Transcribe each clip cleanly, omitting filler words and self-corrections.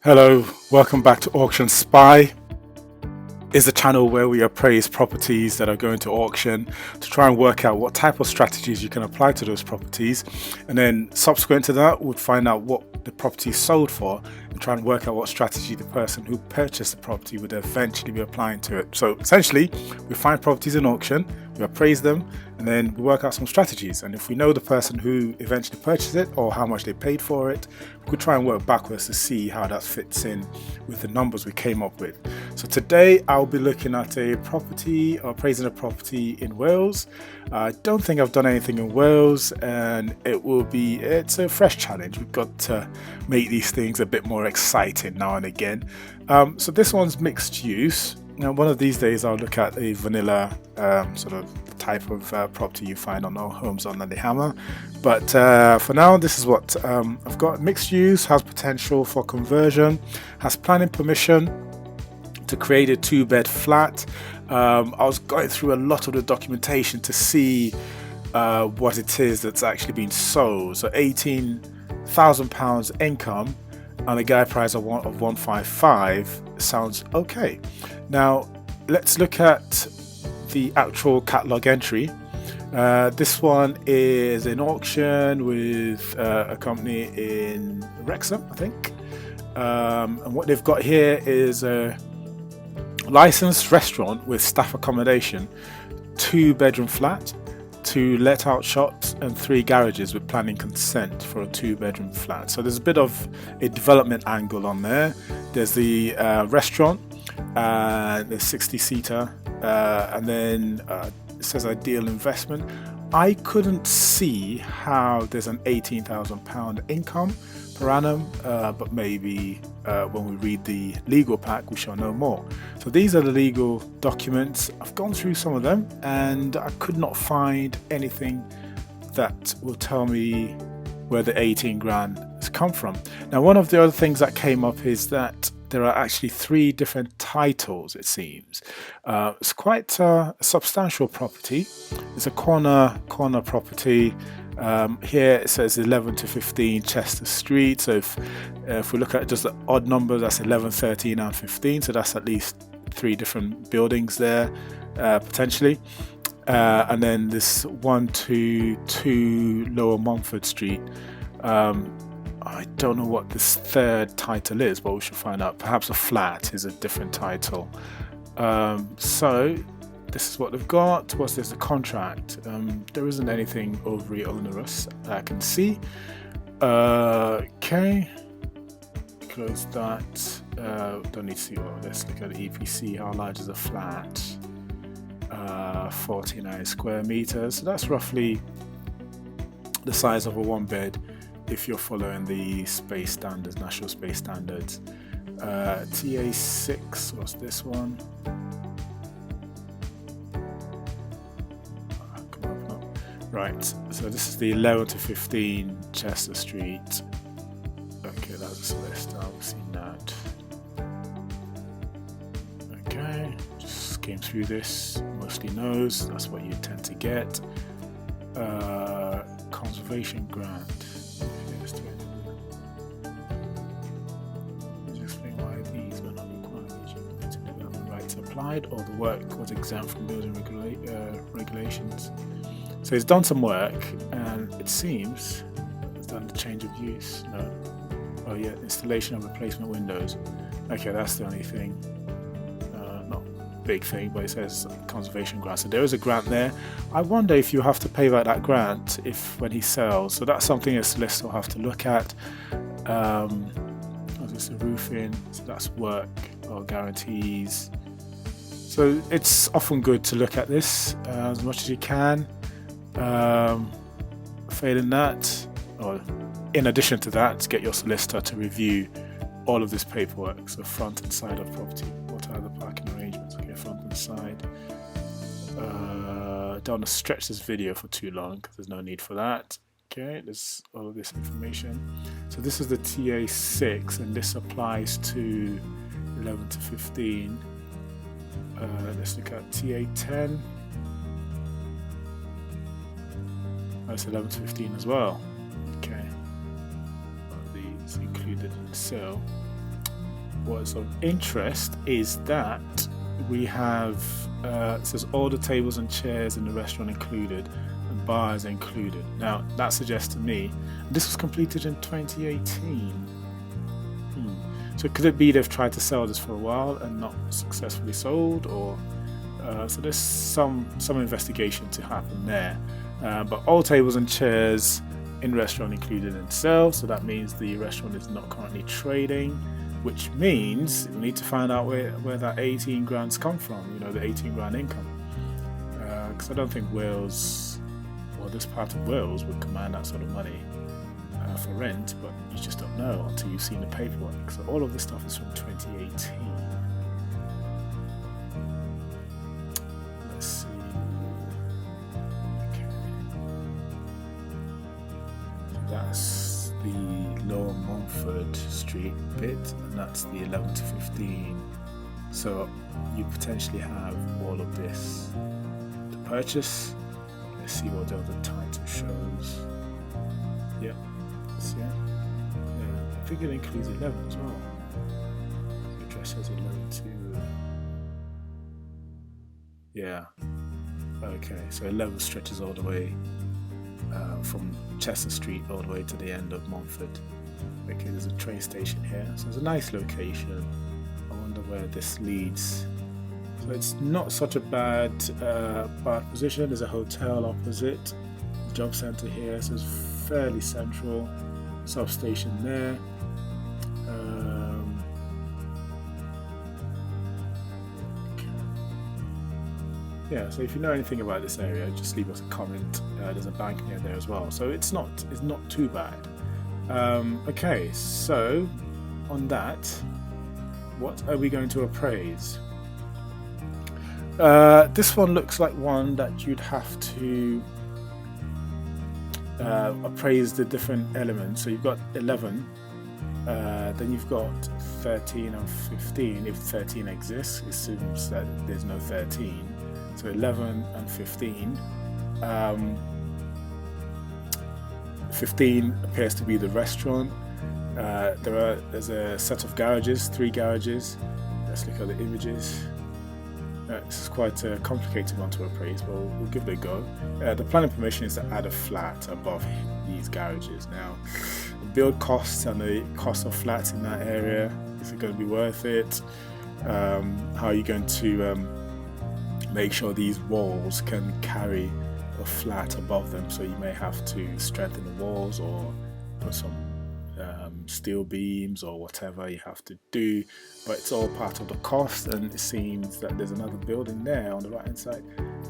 Hello, welcome back to Auction Spy. Is the channel where we appraise properties that are going to auction to try and work out what type of strategies you can apply to those properties, and then subsequent to that we'll find out what the property is sold for and try and work out what strategy the person who purchased the property would eventually be applying to it. So essentially we find properties in auction, we appraise them, and then we work out some strategies, and if we know the person who eventually purchased it or how much they paid for it, we could try and work backwards to see how that fits in with the numbers we came up with. So today I'll be looking at a property or appraising a property in Wales. I don't think I've done anything in Wales, and it's a fresh challenge. We've got to make these things a bit more exciting now and again. So this one's mixed use. Now, one of these days I'll look at a vanilla sort of type of property you find on all homes on the hammer, but for now this is what I've got. Mixed use, has potential for conversion, has planning permission to create a 2-bed flat. I was going through a lot of the documentation to see what it is that's actually been sold. So £18,000 income and a guide price of 155 sounds okay. Now let's look at the actual catalog entry. This one is an auction with a company in Wrexham, I think, and what they've got here is a licensed restaurant with staff accommodation, 2-bedroom flat, 2 let out shops and 3 garages with planning consent for a 2-bedroom flat. So there's a bit of a development angle on there. There's the restaurant, the 60-seater, and then it says ideal investment. I couldn't see how there's an £18,000 income per annum, but maybe when we read the legal pack we shall know more. So these are the legal documents. I've gone through some of them and I could not find anything that will tell me where the 18 grand has come from. Now, one of the other things that came up is that there are actually 3 different titles, it seems. It's quite a substantial property. It's a corner property. Here it says 11 to 15 Chester Street. So if we look at just the odd numbers, that's 11, 13 and 15. So that's at least 3 different buildings there, potentially. And then this 122 Lower Montfort Street. I don't know what this 3rd title is, but we should find out. Perhaps a flat is a different title. So this is what they've got. What's this? The contract. There isn't anything overly onerous that I can see. Okay. Close that. Don't need to see all this. Look at the EPC. How large is the flat? 49 square meters. So that's roughly the size of a 1-bed if you're following the space standards, national space standards. TA6, what's this one? Right, so this is the 11 to 15 Chester Street. Okay, that's a list. I've seen that. Okay, just skim through this. Mostly no's. That's what you tend to get. Conservation grant. Explain why these were not required. Development rights applied, or the work was exempt from building regulations. So he's done some work, and it seems he's done the change of use. No. Oh yeah, installation of replacement windows. Okay, that's the only thing. Not big thing, but it says conservation grant. So there is a grant there. I wonder if you have to pay back that grant when he sells. So that's something a solicitor will have to look at. This is roofing. So that's work or guarantees. So it's often good to look at this as much as you can. Failing that, or in addition to that, get your solicitor to review all of this paperwork. So front and side of property. What are the parking arrangements? Okay, front and side. Don't want to stretch this video for too long because there's no need for that. Okay, there's all of this information. So this is the TA6, and this applies to 11 to 15. Let's look at TA10. That's 11 to 15 as well. Okay. These included in the sale. what's of interest is that we have it says all the tables and chairs in the restaurant included and bars included. Now that suggests to me this was completed in 2018. So could it be they've tried to sell this for a while and not successfully sold, or so there's some investigation to happen there. But all tables and chairs in restaurant included in sale, so that means the restaurant is not currently trading, which means we need to find out where that 18 grand's come from, you know, the 18 grand income. Because I don't think Wales, or this part of Wales, would command that sort of money for rent, but you just don't know until you've seen the paperwork. So all of this stuff is from 2018. Let's see. Okay. That's the Lower Montfort Street bit, and that's the 11 to 15. So you potentially have all of this to purchase. Let's see what the other title shows. Yep. Yeah. I think it includes 11 as well. The address says 11 to. Yeah. Okay, so 11 stretches all the way from Chester Street all the way to the end of Montfort. Okay, there's a train station here, so it's a nice location. I wonder where this leads. So it's not such a bad position. There's a hotel opposite, the job centre here, so it's fairly central. Substation there. Yeah, so if you know anything about this area, just leave us a comment. There's a bank near there as well, so it's not too bad. Okay, so on that, what are we going to appraise? This one looks like one that you'd have to appraise the different elements. So you've got 11, then you've got 13 and 15. If 13 exists, it assumes that there's no 13. So 11 and 15. 15 appears to be the restaurant. There's a set of garages, 3 garages. Let's look at the images. This is quite a complicated one to appraise, but we'll give it a go. The planning permission is to add a flat above these garages. Now, the build costs and the cost of flats in that area, is it going to be worth it? How are you going to make sure these walls can carry a flat above them? So you may have to strengthen the walls or put some steel beams or whatever you have to do, but it's all part of the cost. And it seems that there's another building there on the right hand side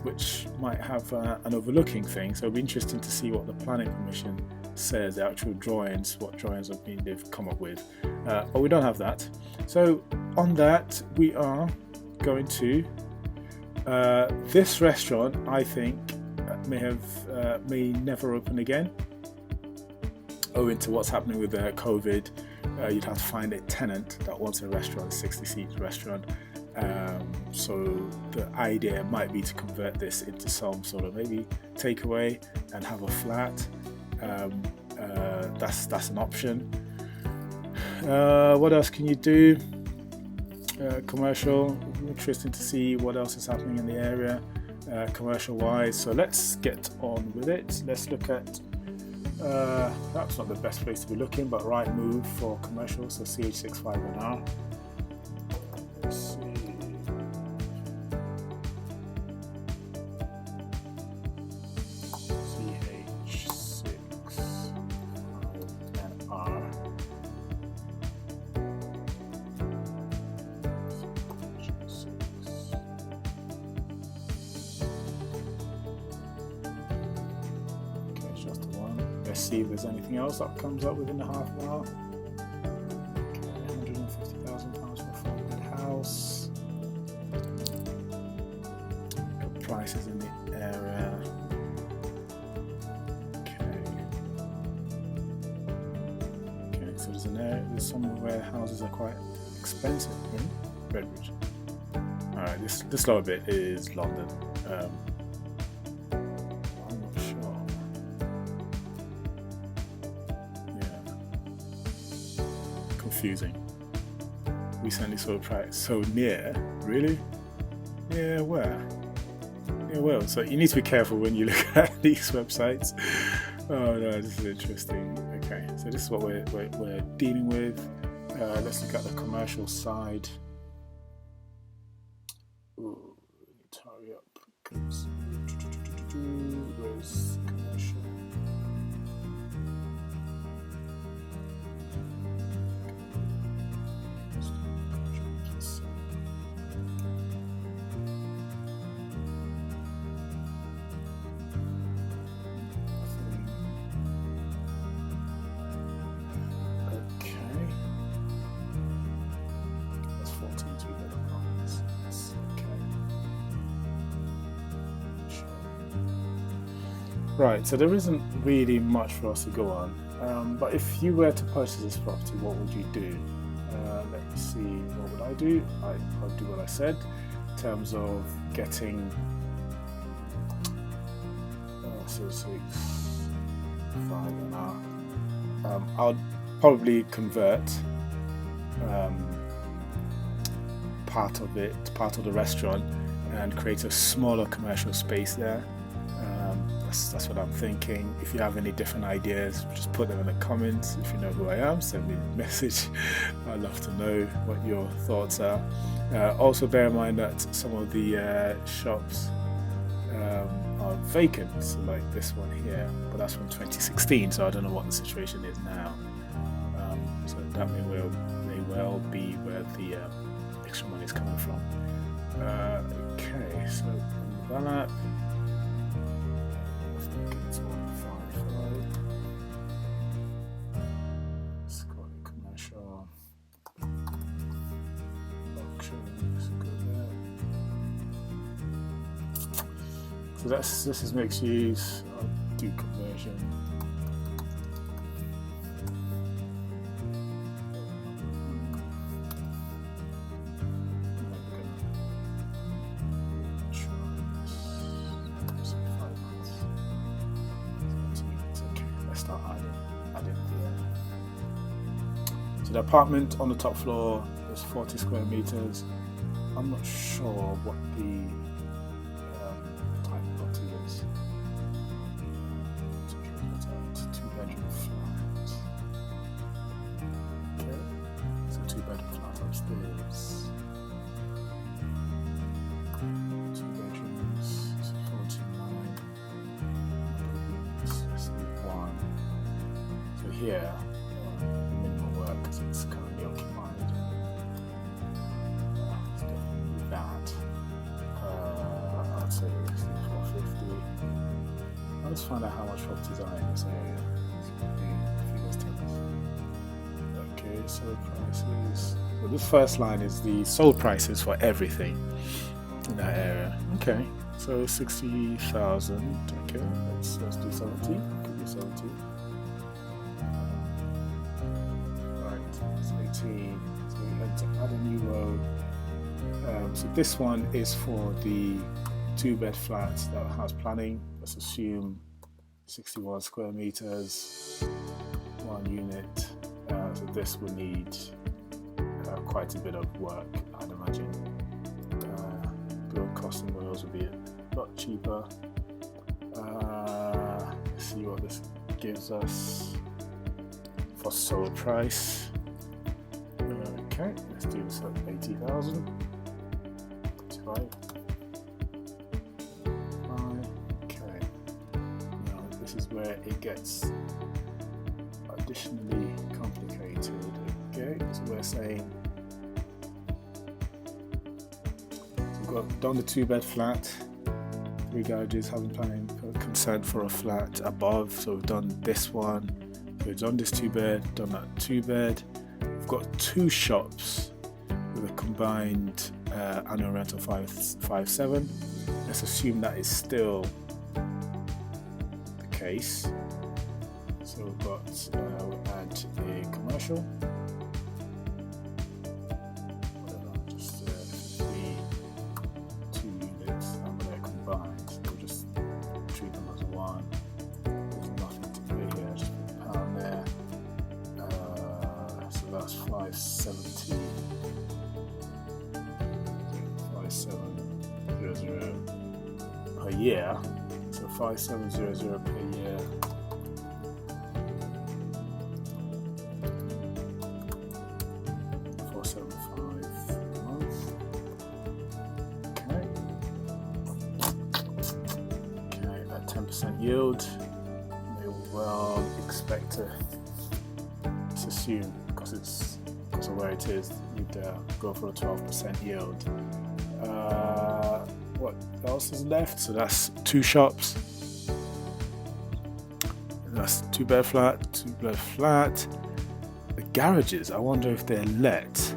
which might have an overlooking thing, so it'll be interesting to see what the planning permission says, the actual drawings, what drawings they've come up with, but we don't have that. So on that, we are going to this restaurant, I think may never open again, owing to what's happening with COVID. You'd have to find a tenant that wants a restaurant, 60-seat restaurant. So the idea might be to convert this into some sort of maybe takeaway and have a flat. That's an option. What else can you do? Commercial. Interesting to see what else is happening in the area, commercial wise. So let's get on with it. Let's look at perhaps not the best place to be looking, but right move for commercial. So CH651R. Let's see. CH651R. See if there's anything else that comes up within a half an hour. Okay, £150,000 for a 4-bed house. Got prices in the area. Okay, so there's an area, there's somewhere where houses are quite expensive in Redbridge. Alright, this lower bit is London. Confusing. recently sold price. So near, really? Yeah, where? Yeah, well, so you need to be careful when you look at these websites. Oh no, this is interesting. Okay, so this is what we're dealing with. Let's look at the commercial side. Ooh, need to hurry up because where's commercial? Right, so there isn't really much for us to go on, but if you were to purchase this property, what would you do? Let me see, what would I do? I'll do what I said in terms of getting 6, 5 an hour. I'll probably convert part of the restaurant and create a smaller commercial space there. That's what I'm thinking. If you have any different ideas, just put them in the comments. If you know who I am, send me a message. I'd love to know what your thoughts are. Also bear in mind that some of the shops are vacant, so like this one here, but that's from 2016, so I don't know what the situation is now. So that may well be where the extra money is coming from. Okay, so on the app, it's 155. Let's go to commercial auctions. Go there. So this is mixed use. I'll do conversion. The apartment on the top floor is 40 square meters. I'm not sure what the type of property is. Two-bedroom flat. Okay, so two-bedroom flat upstairs. 2 bedrooms, 49. Let's leave 1. So here. Because it's currently occupied. It's definitely that. I'd say it's 450. Let's find out how much properties are in this area. Okay, sold prices. So this first line is the sold prices for everything in that area. Okay, so 60,000. Okay, let's do 70. Could be 70. So we had to add a new row. So this one is for the 2-bed flat that has planning. Let's assume 61 square meters, 1 unit. So this will need quite a bit of work, I'd imagine. Build cost in Wales will be a lot cheaper. Let's see what this gives us for sold price. Okay, let's do this at 80,000. 25. Okay. Now this is where it gets additionally complicated. Okay, so we're saying we've got done the 2-bed flat, 3 garages, having planning consent for a flat above. So we've done this one. We've done this 2-bed, done that 2-bed. We've got 2 shops with a combined annual rental 5.7. Let's assume that is still the case. So we've got we'll add a commercial. Whatever, just 2 units and they're combined. So we'll just treat them as one. There's nothing to pay here, just put the pound there. So that's 570. per year. So 5700 per year. At 10% yield, they well expect to assume, because of where it is, you'd go for a 12% yield. What else is left? So that's 2 shops. That's 2-bed flat, 2-bed flat. The garages, I wonder if they're let.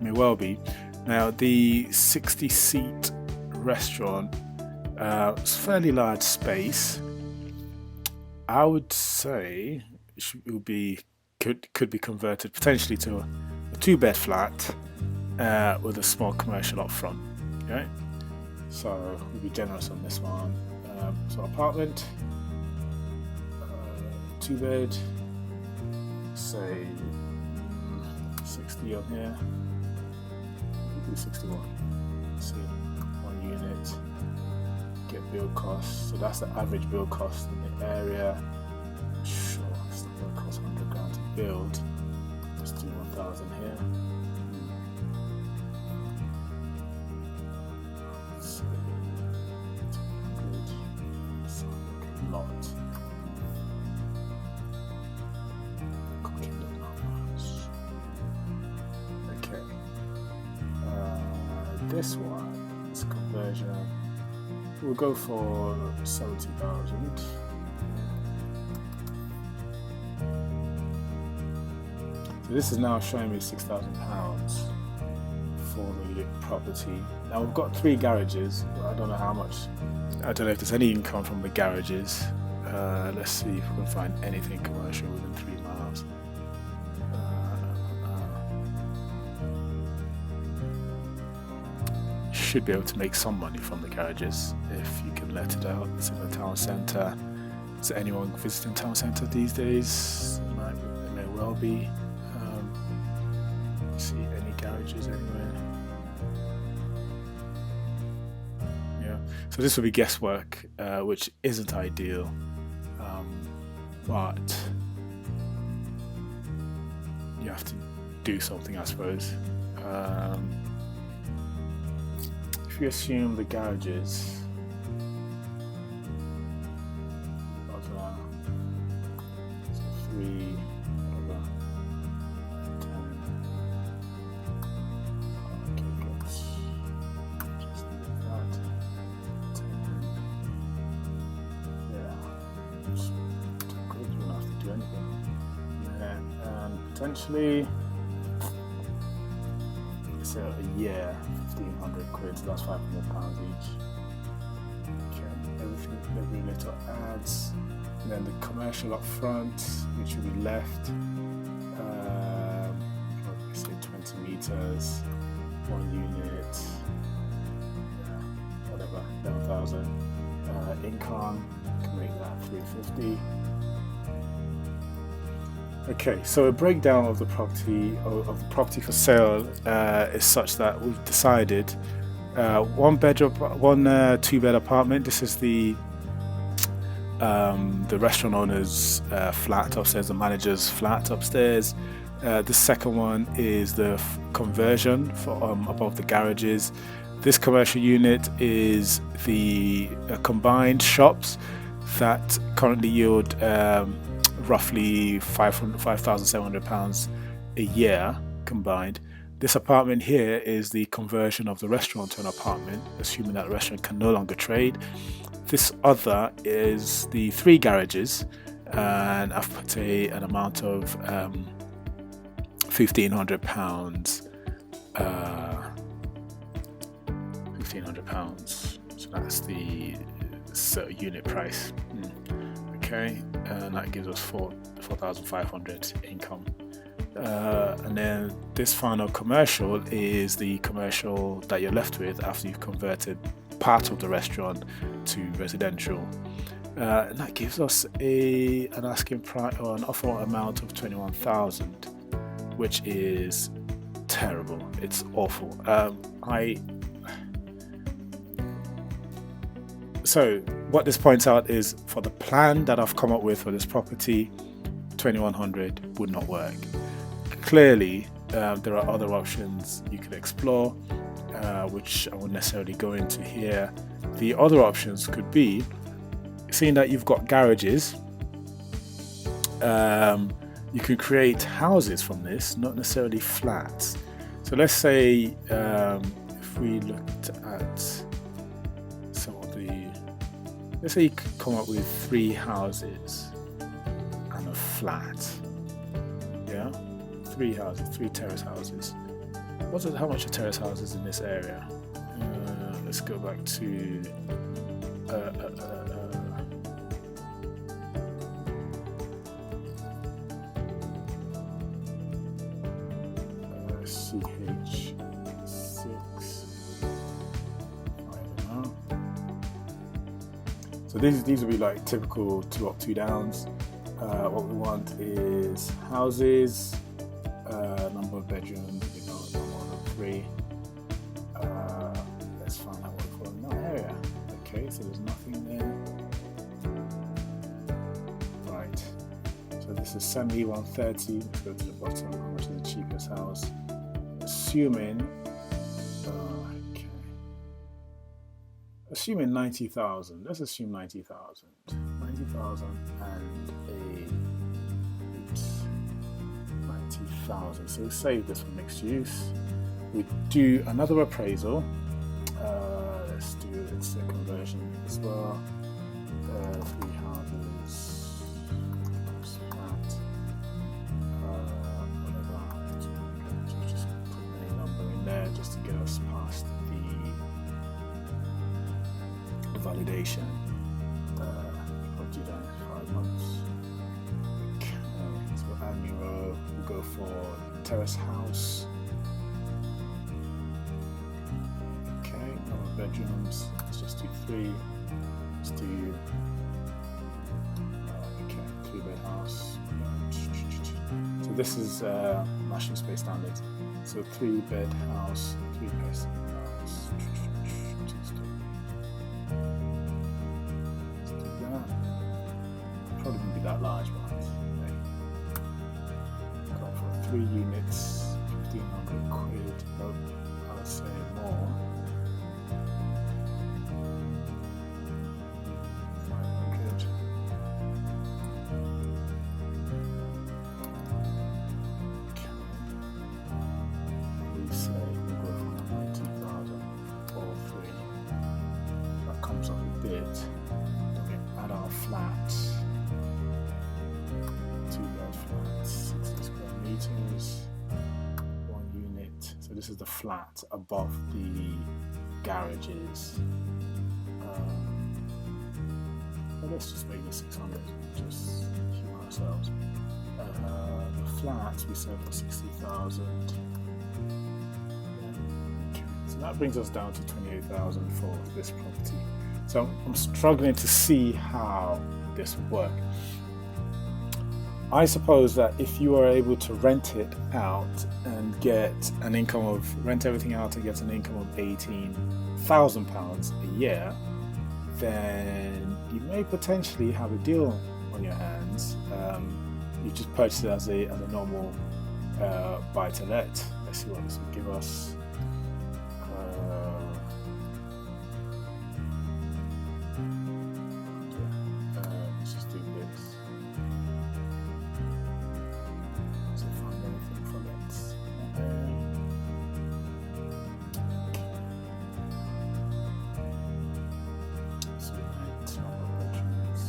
May well be. Now the 60-seat restaurant, it's a fairly large space. I would say it would be could be converted potentially to a 2-bed flat with a small commercial up front. Okay, so we'll be generous on this one. So apartment, 2-bed, say 60 on here. We'll do 61. Let's see, 1 unit. Get build cost. So that's the average build cost in the area. Sure, it's not going to cost 100 grand to build. Let's do 1,000 here. So 200. It's a lot. Okay. This one, this conversion. We'll go for 70,000. So this is now showing me £6,000 for the property. Now we've got 3 garages, but I don't know how much. I don't know if there's any income from the garages. Let's see if we can find anything commercial within 3 miles. Should be able to make some money from the garages if you can let it out. It's in the town centre. Is anyone visiting town centre these days? It may well be. See any garages anywhere? Yeah. So this will be guesswork, which isn't ideal, but you have to do something, I suppose. If you assume the garages of 3 over 10, okay, good. Just leave that. 10, yeah, just good. You don't have to do anything. And potentially, so a year, 1,500 quid, so that's £500 each. Okay, every little adds. And then the commercial up front, which will be left, probably say 20 meters, 1 unit, yeah, whatever, 11,000. Income, can make that 350. Okay, so a breakdown of the property for sale is such that we've decided 1 bedroom, 2-bed apartment. This is the restaurant owner's flat upstairs, the manager's flat upstairs. The second one is the conversion for above the garages. This commercial unit is the combined shops that currently yield roughly £5,700 a year combined. This apartment here is the conversion of the restaurant to an apartment, assuming that the restaurant can no longer trade. This other is the 3 garages, and I've put an amount of £1,500. £1,500. So that's the unit price. Okay, and that gives us 4,500 income. And then this final commercial is the commercial that you're left with after you've converted part of the restaurant to residential. And that gives us an asking price or an offer amount of 21,000, which is terrible. It's awful. So what this points out is for the plan that I've come up with for this property, 2100 would not work. Clearly, there are other options you could explore, which I won't necessarily go into here. The other options could be, seeing that you've got garages, you could create houses from this, not necessarily flats. So let's say if we looked at some of the, let's say you could come up with 3 houses and a flat. Yeah, 3 houses, 3 terrace houses. How much are terrace houses in this area? Let's go back to CH6. So these will be like typical 2 up, 2 downs. What we want is houses, number of bedrooms, no more than 3. Let's find out what we call in that area. Okay, so there's nothing there. Right. So this is 7130. Let's go to the bottom. How much is the cheapest house? Assuming. Okay. Assuming 90,000. Let's assume 90,000. 90,000 and a 90,000. So we'll save this for mixed use. We do another appraisal. Let's do it's a conversion as well. 3 houses. Flat. Whatever. Just put any number in there just to get us past the validation. Property done 5 months. Okay, so annual. We'll go for terrace house. Bedrooms, let's just do 3. Let's do 3-bed house. So this is National Space Standards. So 3-bed house, 3-person house. Let's do that. Probably wouldn't be that large, but go for 3 units, 1,500 quid. Oh, I'll say more. At our flat, 2-bed flat, 60 square meters, 1 unit. So this is the flat above the garages. Well, let's just make this 600, just humor ourselves. The flat we sell for 60,000. Okay. So that brings us down to 28,000 for this property. So I'm struggling to see how this would work. I suppose that if you are able to rent it out and get an income of, rent everything out and get an income of £18,000 a year, then you may potentially have a deal on your hands. You just purchase it as a normal buy-to-let. Let's see what this will give us. Let's just do this. So find anything from it. So rent number of bedrooms.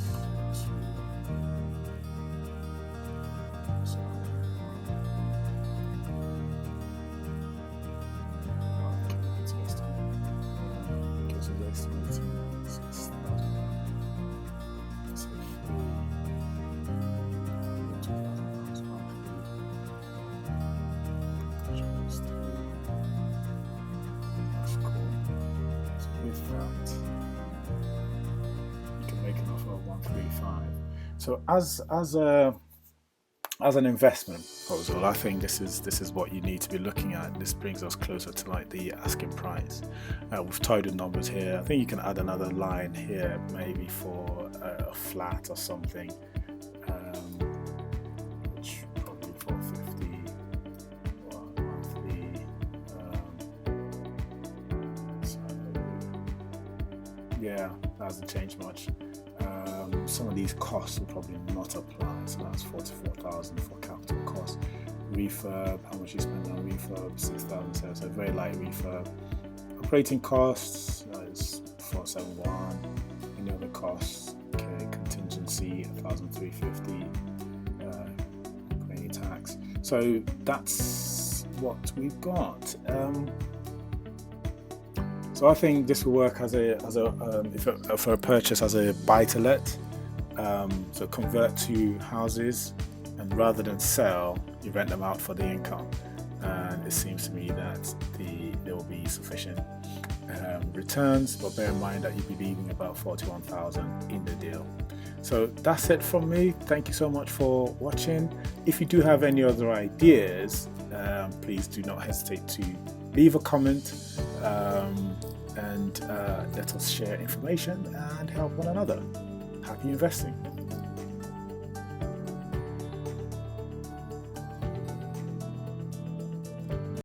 So as as an investment proposal, I think this is what you need to be looking at. This brings us closer to like the asking price. We've tied the numbers here. I think you can add another line here, maybe for a flat or something, which probably 450 monthly. So yeah, that hasn't changed much. Some of these costs will probably not apply, so that's 44,000 for capital costs. Refurb, how much you spend on refurb, 6,000, so very light refurb. Operating costs is 471. Any other costs, okay, contingency 1,350, paying tax. So that's what we've got. So I think this will work for a purchase as a buy-to-let. So convert to houses, and rather than sell, you rent them out for the income. And it seems to me that there will be sufficient returns, but bear in mind that you'll be leaving about 41,000 in the deal. So that's it from me. Thank you so much for watching. If you do have any other ideas, please do not hesitate to leave a comment, and let us share information and help one another. Happy investing.